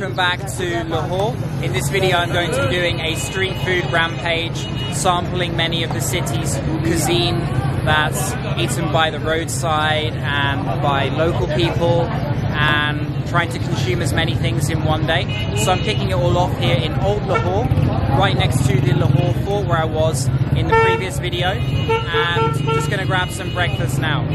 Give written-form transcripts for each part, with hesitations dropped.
welcome back to Lahore. In this video I'm going to be doing a street food rampage, sampling many of the city's cuisine that's eaten by the roadside and by local people, and trying to consume as many things in one day. So I'm kicking it all off here in Old Lahore, right next to the Lahore Fort where I was in the previous video, and just going to grab some breakfast now.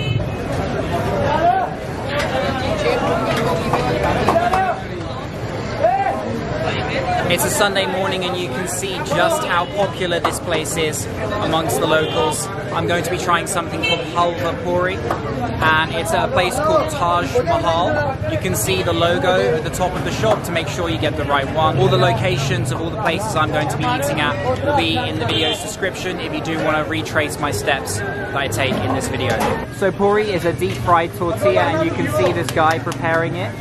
It's a Sunday morning and you can see just how popular this place is amongst the locals. I'm going to be trying something called Halwa Puri, and it's at a place called Taj Mahal. You can see the logo at the top of the shop to make sure you get the right one. All the locations of all the places I'm going to be eating at will be in the video's description if you do want to retrace my steps that I take in this video. So Puri is a deep fried tortilla, and you can see this guy preparing it.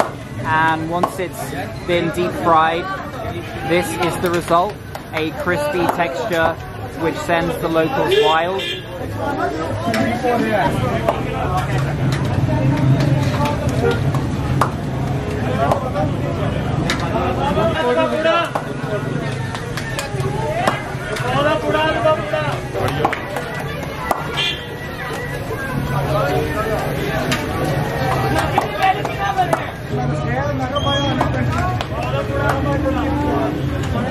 And once it's been deep fried, this is the result, a crispy texture which sends the locals wild.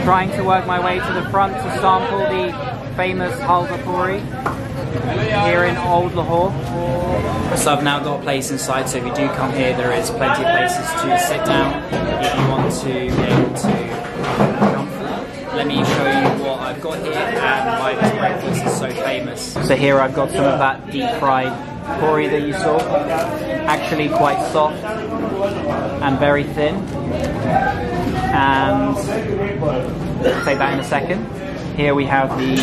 Trying to work my way to the front to sample the famous Halwa Puri here in Old Lahore. So I've now got a place inside, so if you do come here there is plenty of places to sit down if you want to be able to comfort. Let me show you what I've got here and why this breakfast is so famous. So here I've got some of that deep fried Puri that you saw, actually quite soft and very thin. And I'll say that in a second. Here we have the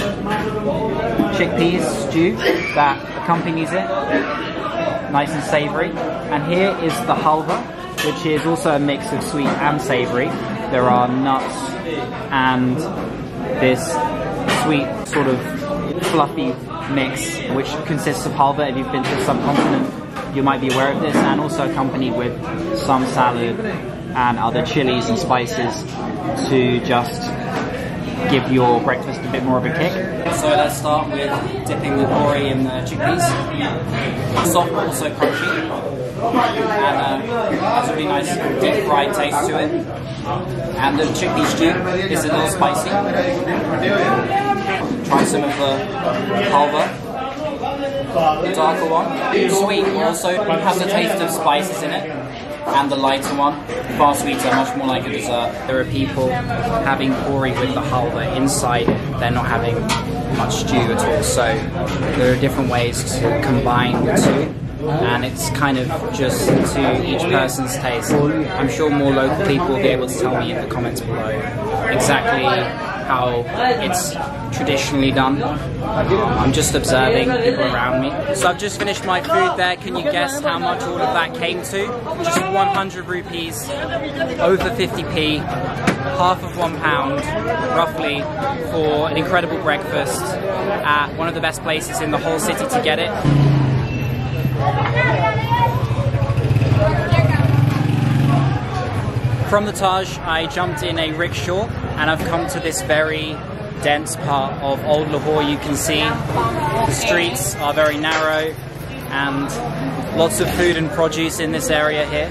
chickpeas stew that accompanies it, nice and savoury. And here is the halwa, which is also a mix of sweet and savoury. There are nuts and this sweet sort of fluffy mix, which consists of halwa. If you've been to the subcontinent, you might be aware of this, and also accompanied with some salad and other chilies and spices to just give your breakfast a bit more of a kick. So let's start with dipping the puri in the chickpeas. Soft but also crunchy, and has a really nice deep fried taste to it. And the chickpea stew is a little spicy. Try some of the halwa, the darker one. Sweet also has a taste of spices in it. And the lighter one, far sweeter, much more like a dessert. There are people having puri with the halwa inside it. They're not having much stew at all. So there are different ways to combine the two, and it's kind of just to each person's taste. I'm sure more local people will be able to tell me in the comments below exactly how it's traditionally done. I'm just observing people around me. So I've just finished my food there. Can you guess how much all of that came to? Just 100 rupees, over 50p, half of £1 roughly, for an incredible breakfast at one of the best places in the whole city to get it. From the Taj, I jumped in a rickshaw and I've come to this very dense part of Old Lahore. You can see the streets are very narrow and lots of food and produce in this area here.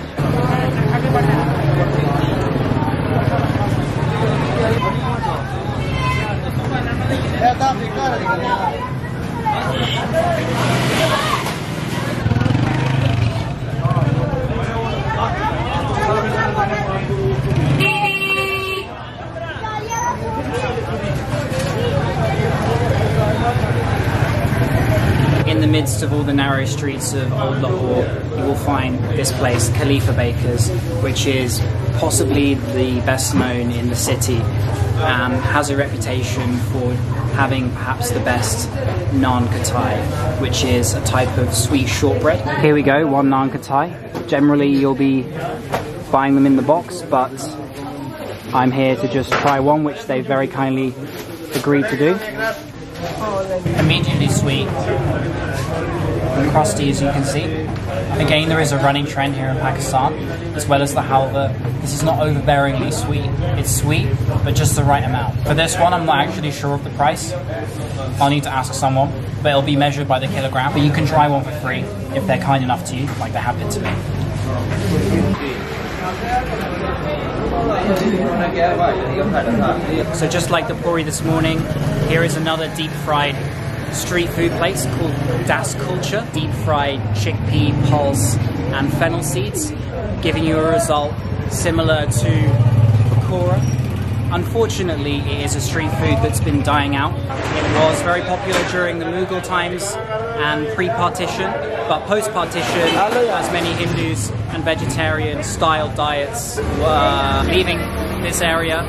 In the midst of all the narrow streets of Old Lahore, you will find this place, Khalifa Bakers, which is possibly the best known in the city and has a reputation for having perhaps the best naan Khataai, which is a type of sweet shortbread. Here we go, one naan Khataai. Generally you'll be buying them in the box, but I'm here to just try one, which they very kindly agreed to do. Immediately sweet and crusty, as you can see. Again, there is a running trend here in Pakistan as well as the halwa. This is not overbearingly sweet. It's sweet, but just the right amount. For this one, I'm not actually sure of the price. I'll need to ask someone, but it'll be measured by the kilogram. But you can try one for free if they're kind enough to you, like they have been to me. So just like the Puri this morning, here is another deep fried street food place called Das Kulcha. Deep fried chickpea, pulse and fennel seeds, giving you a result similar to pakora. Unfortunately, it is a street food that's been dying out. It was very popular during the Mughal times and pre-partition, but post-partition, as many Hindus and vegetarian-style diets were leaving this area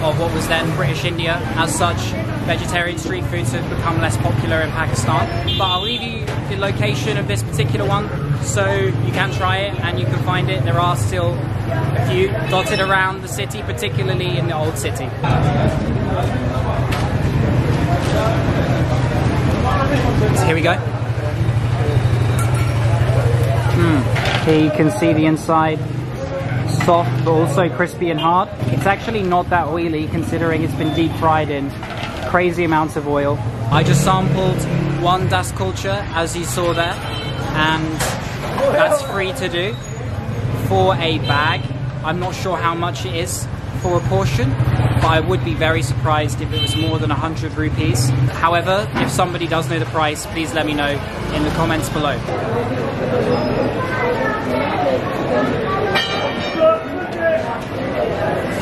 of what was then British India. As such, vegetarian street foods have become less popular in Pakistan. But I'll leave you the location of this particular one so you can try it and you can find it. There are still a few dotted around the city, particularly in the old city. So here we go. Here you can see the inside, soft but also crispy and hard. It's actually not that oily considering it's been deep fried in crazy amounts of oil. I just sampled one Das Kulcha, as you saw there, and that's free to do for a bag. I'm not sure how much it is for a portion, but I would be very surprised if it was more than 100 rupees. However, if somebody does know the price, please let me know in the comments below.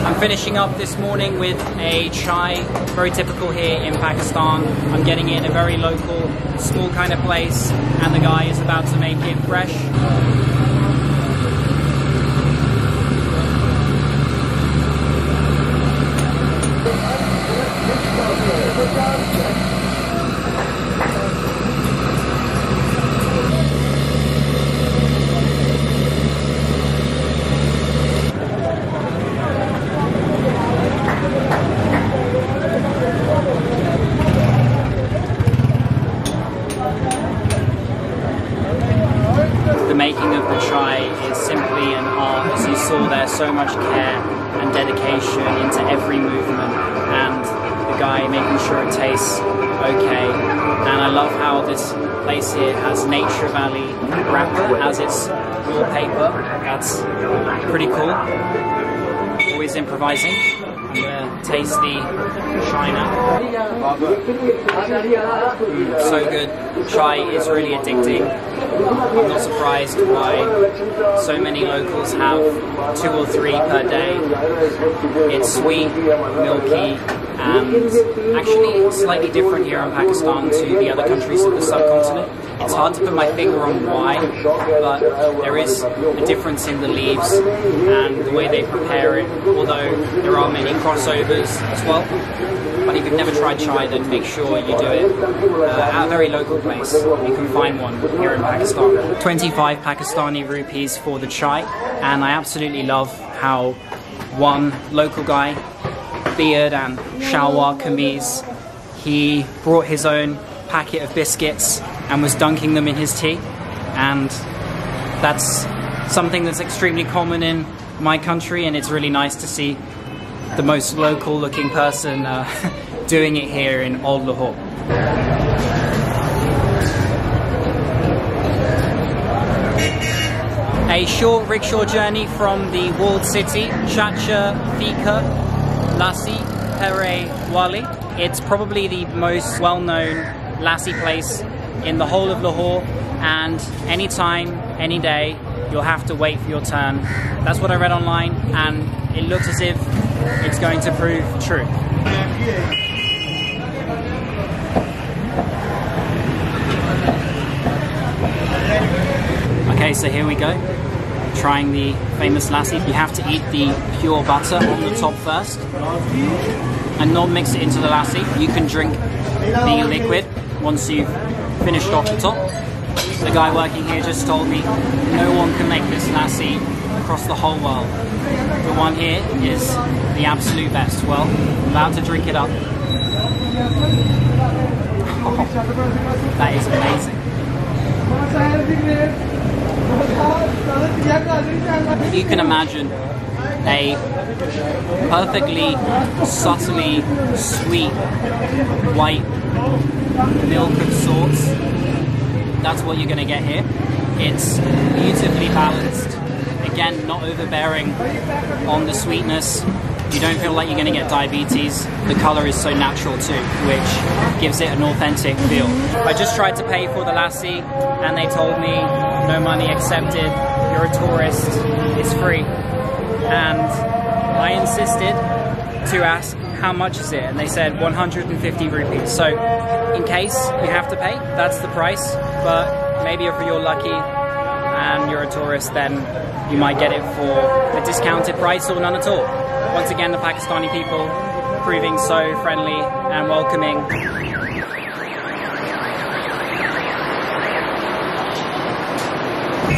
I'm finishing up this morning with a chai, very typical here in Pakistan. I'm getting it in a very local, small kind of place, and the guy is about to make it fresh. The making of the chai is simply an art. As you saw there, so much care and dedication into every movement, and the guy making sure it tastes okay. And I love how this place here has Nature Valley wrapper as its wallpaper. That's pretty cool. Always improvising. I'm gonna taste the chai now. So good. Chai is really addicting. I'm not surprised why so many locals have 2 or 3 per day. It's sweet, milky, and actually slightly different here in Pakistan to the other countries of the subcontinent. It's hard to put my finger on why, but there is a difference in the leaves and the way they prepare it, although there are many crossovers as well. But if you've never tried chai, then make sure you do it at a very local place. You can find one here in Pakistan. 25 Pakistani rupees for the chai, and I absolutely love how one local guy, beard and shalwar kameez, he brought his own packet of biscuits and was dunking them in his tea, and that's something that's extremely common in my country, and it's really nice to see the most local looking person doing it here in Old Lahore. A short rickshaw journey from the walled city, Chacha, Feeka, Lassi, Peray, Wali. It's probably the most well-known lassi place in the whole of Lahore, and anytime, any day, you'll have to wait for your turn. That's what I read online, and it looks as if it's going to prove true. Okay, so here we go. Trying the famous lassi. You have to eat the pure butter on the top first and not mix it into the lassi. You can drink the liquid once you've finished off the top. The guy working here just told me no one can make this lassi across the whole world. The one here is the absolute best. Well, I'm about to drink it up. Oh, that is amazing. You can imagine a perfectly subtly sweet white milk of sorts. That's what you're going to get here. It's beautifully balanced. Again, not overbearing on the sweetness. You don't feel like you're going to get diabetes. The colour is so natural too, which gives it an authentic feel. I just tried to pay for the lassi and they told me no money accepted, you're a tourist, it's free. And I insisted to ask how much is it, and they said 150 rupees. So in case you have to pay, that's the price. But maybe if you're lucky and you're a tourist, then you might get it for a discounted price or none at all. Once again, the Pakistani people proving so friendly and welcoming.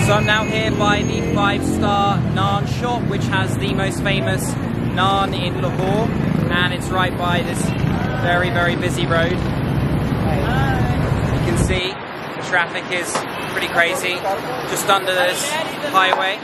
So I'm now here by the 5-star naan shop, which has the most famous naan in Lahore, and it's right by this very, very busy road. You can see the traffic is pretty crazy just under this highway.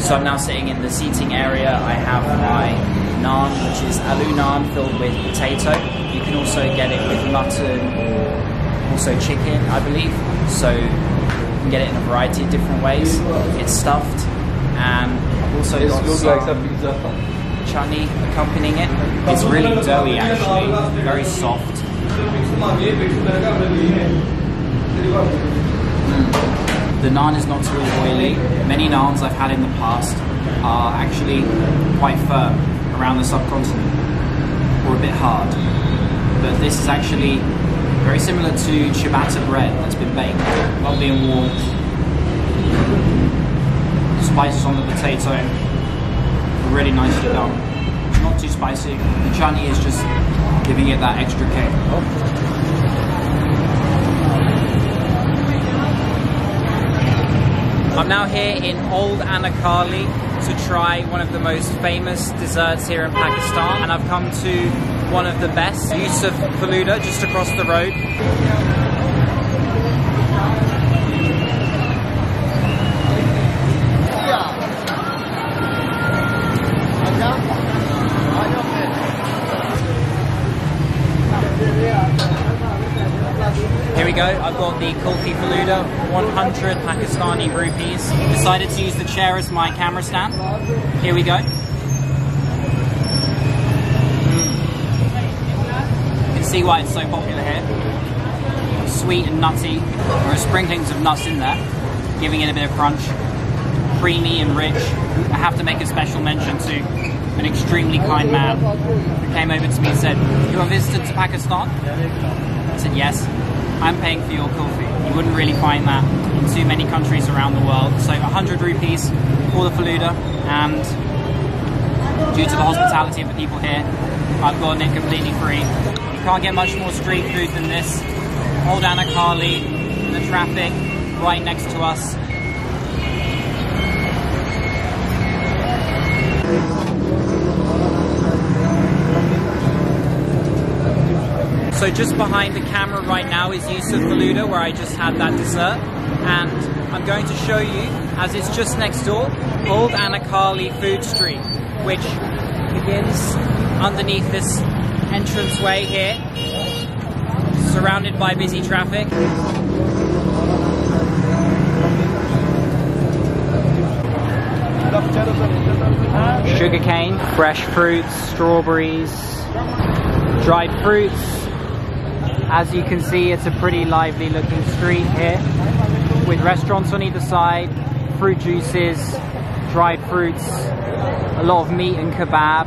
So I'm now sitting in the seating area. I have my naan, which is aloo naan filled with potato. You can also get it with mutton or also chicken, I believe. So you can get it in a variety of different ways. It's stuffed, and I've also got some chutney accompanying it. It's really doughy actually, very soft. The naan is not too oily. Many naans I've had in the past are actually quite firm around the subcontinent, or a bit hard. But this is actually very similar to ciabatta bread that's been baked, lovely and warm. Spices on the potato are really nicely done. It's not too spicy. The chutney is just giving it that extra kick. I'm now here in Old ANARKALI to try one of the most famous desserts here in Pakistan, and I've come to one of the best, Yousaf Falooda, just across the road. Here we go, I've got the Kulfi Falooda, 100 Pakistani rupees. Decided to use the chair as my camera stand. Here we go. You can see why it's so popular here. Sweet and nutty. There are sprinklings of nuts in there, giving it a bit of crunch. Creamy and rich. I have to make a special mention to an extremely kind man who came over to me and said, "You are visited to Pakistan?" I said, "Yes. I'm paying for your kulfi." You wouldn't really find that in too many countries around the world. So 100 rupees for the Falooda, and due to the hospitality of the people here, I've gotten it completely free. You can't get much more street food than this. Old ANARKALI, the traffic right next to us. So just behind the camera right now is Yousaf Falooda, where I just had that dessert, and I'm going to show you, as it's just next door, Old ANARKALI Food Street, which begins underneath this entranceway here, surrounded by busy traffic. Sugarcane, fresh fruits, strawberries, dried fruits. As you can see, it's a pretty lively looking street here, with restaurants on either side, fruit juices, dried fruits, a lot of meat and kebab.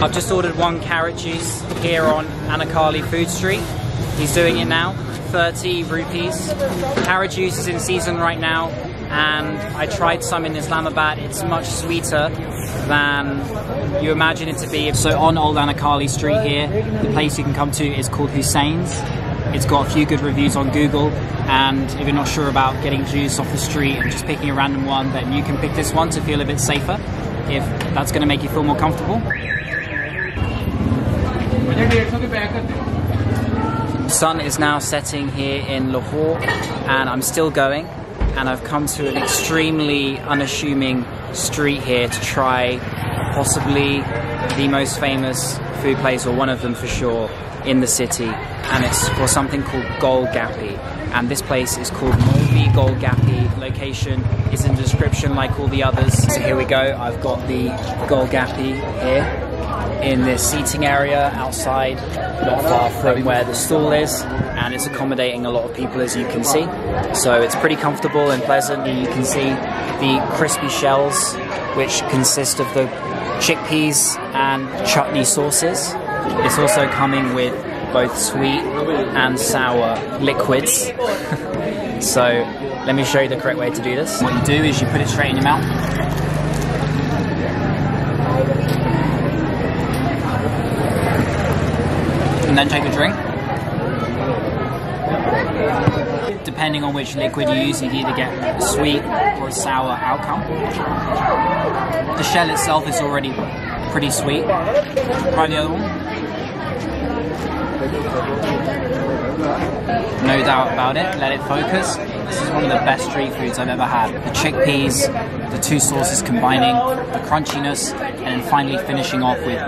I've just ordered 1 carrot juice here on ANARKALI Food Street. He's doing it now, 30 rupees. Carrot juice is in season right now, and I tried some in Islamabad. It's much sweeter than you imagine it to be. So on Old ANARKALI Street here, the place you can come to is called Hussein's. It's got a few good reviews on Google, and if you're not sure about getting juice off the street and just picking a random one, then you can pick this one to feel a bit safer, if that's going to make you feel more comfortable. The sun is now setting here in Lahore, and I'm still going, and I've come to an extremely unassuming street here to try possibly the most famous food place, or one of them for sure, in the city, and it's for something called Gapay. And this place is called Molvi Gapay. Location is in the description like all the others. So here we go, I've got the Gapay here in this seating area outside, not far from where the stall is, and it's accommodating a lot of people, as you can see. So it's pretty comfortable and pleasant. You can see the crispy shells, which consist of the chickpeas and chutney sauces. It's also coming with both sweet and sour liquids. So let me show you the correct way to do this. What you do is you put it straight in your mouth. And then take a drink. Depending on which liquid you use, you either get a sweet or a sour outcome. The shell itself is already pretty sweet. Try the other one. No doubt about it, let it focus. This is one of the best street foods I've ever had. The chickpeas, the 2 sauces combining, the crunchiness, and then finally finishing off with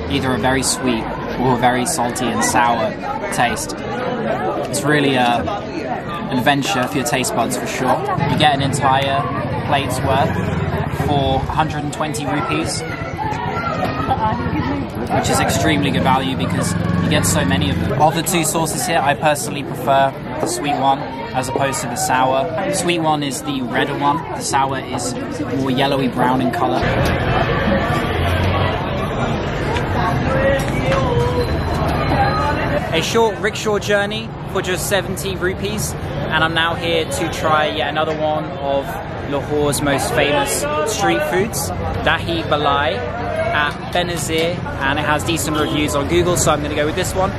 either a very sweet or a very salty and sour taste. It's really an adventure for your taste buds for sure. You get an entire plate's worth for 120 rupees. Which is extremely good value because you get so many of them. Of the 2 sauces here, I personally prefer the sweet one as opposed to the sour. The sweet one is the redder one, the sour is more yellowy brown in colour. A short rickshaw journey for just 70 rupees, and I'm now here to try yet another one of Lahore's most famous street foods, Dahi Bhallay, at Benazir, and it has decent reviews on Google, so I'm going to go with this one.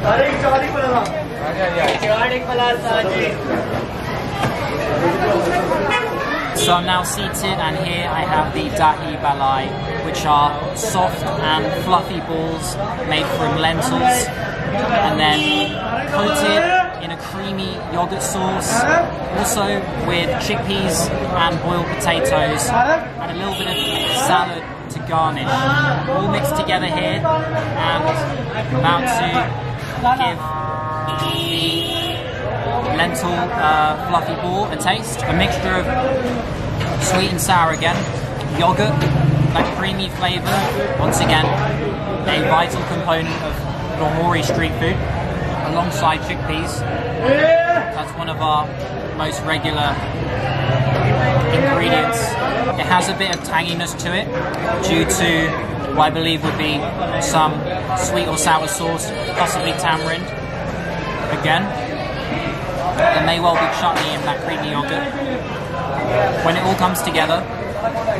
So I'm now seated, and here I have the Dahi Bhallay, which are soft and fluffy balls made from lentils, and then coated in a creamy yogurt sauce, also with chickpeas and boiled potatoes, and a little bit of salad to garnish. All mixed together here, and about to give the lentil fluffy ball a taste. A mixture of sweet and sour again, yogurt, that creamy flavour, once again a vital component of Lahore street food, alongside chickpeas. That's one of our most regular ingredients. It has a bit of tanginess to it due to what I believe would be some sweet or sour sauce, possibly tamarind. Again, there may well be chutney in that creamy yogurt. When it all comes together,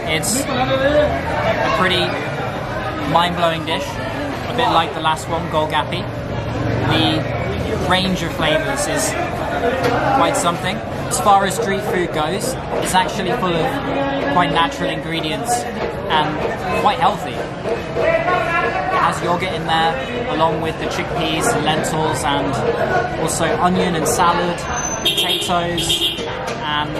it's a pretty mind-blowing dish, a bit like the last one, Gapay. The range of flavours is quite something. As far as street food goes, it's actually full of quite natural ingredients and quite healthy. It has yogurt in there, along with the chickpeas and lentils, and also onion and salad, potatoes, and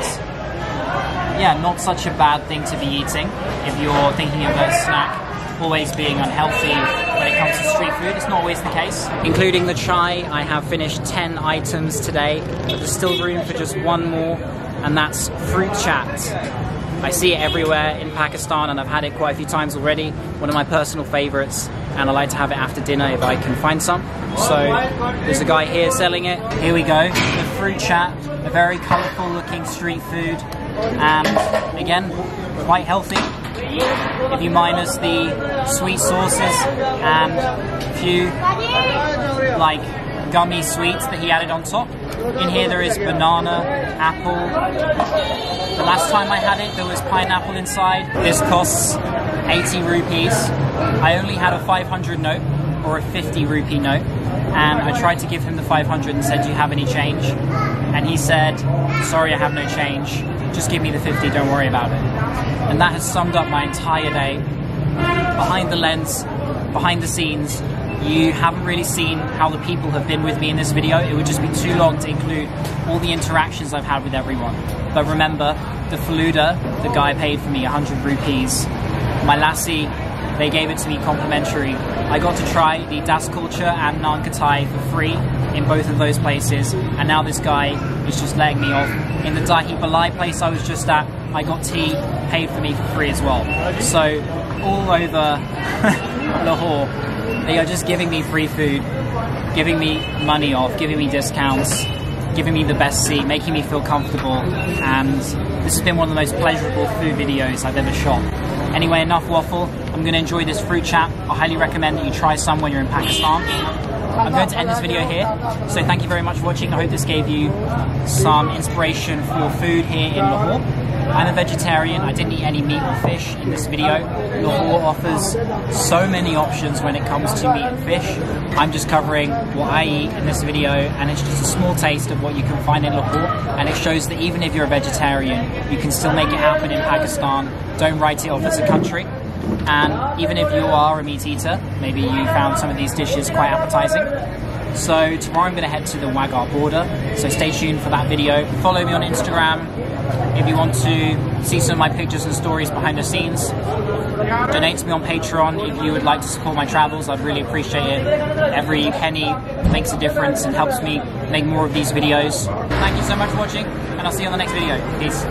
yeah, not such a bad thing to be eating if you're thinking of a snack always being unhealthy when it comes to street food. It's not always the case. Including the chai, I have finished 10 items today, but there's still room for just one more, and that's fruit chat. I see it everywhere in Pakistan, and I've had it quite a few times already. One of my personal favourites, and I like to have it after dinner if I can find some. So there's a guy here selling it. Here we go, the fruit chat, a very colourful looking street food, and again, quite healthy. If you minus the sweet sauces and a few like gummy sweets that he added on top. In here there is banana, apple. The last time I had it there was pineapple inside. This costs 80 rupees. I only had a 500 note or a 50 rupee note, and I tried to give him the 500 and said, do you have any change? And he said, sorry, I have no change, just give me the 50, don't worry about it. And that has summed up my entire day. Behind the lens, behind the scenes, you haven't really seen how the people have been with me in this video. It would just be too long to include all the interactions I've had with everyone. But remember, the Falooda, the guy paid for me 100 rupees. My Lassi, they gave it to me complimentary. I got to try the Kulcha and Khataai for free in both of those places, and now this guy is just letting me off. In the Dahi Bhallay place I was just at, I got tea paid for me for free as well. So all over Lahore, they are just giving me free food, giving me money off, giving me discounts, giving me the best seat, making me feel comfortable, and this has been one of the most pleasurable food videos I've ever shot. Anyway, enough waffle. I'm going to enjoy this fruit chat. I highly recommend that you try some when you're in Pakistan. I'm going to end this video here, so thank you very much for watching. I hope this gave you some inspiration for food here in Lahore. I'm a vegetarian, I didn't eat any meat or fish in this video. Lahore offers so many options when it comes to meat and fish. I'm just covering what I eat in this video, and it's just a small taste of what you can find in Lahore, and it shows that even if you're a vegetarian, you can still make it happen in Pakistan. Don't write it off as a country. And even if you are a meat eater, maybe you found some of these dishes quite appetizing. So tomorrow I'm going to head to the Wagah border, so stay tuned for that video. Follow me on Instagram if you want to see some of my pictures and stories behind the scenes. Donate to me on Patreon if you would like to support my travels. I'd really appreciate it. Every penny makes a difference and helps me make more of these videos. Thank you so much for watching, and I'll see you on the next video. Peace.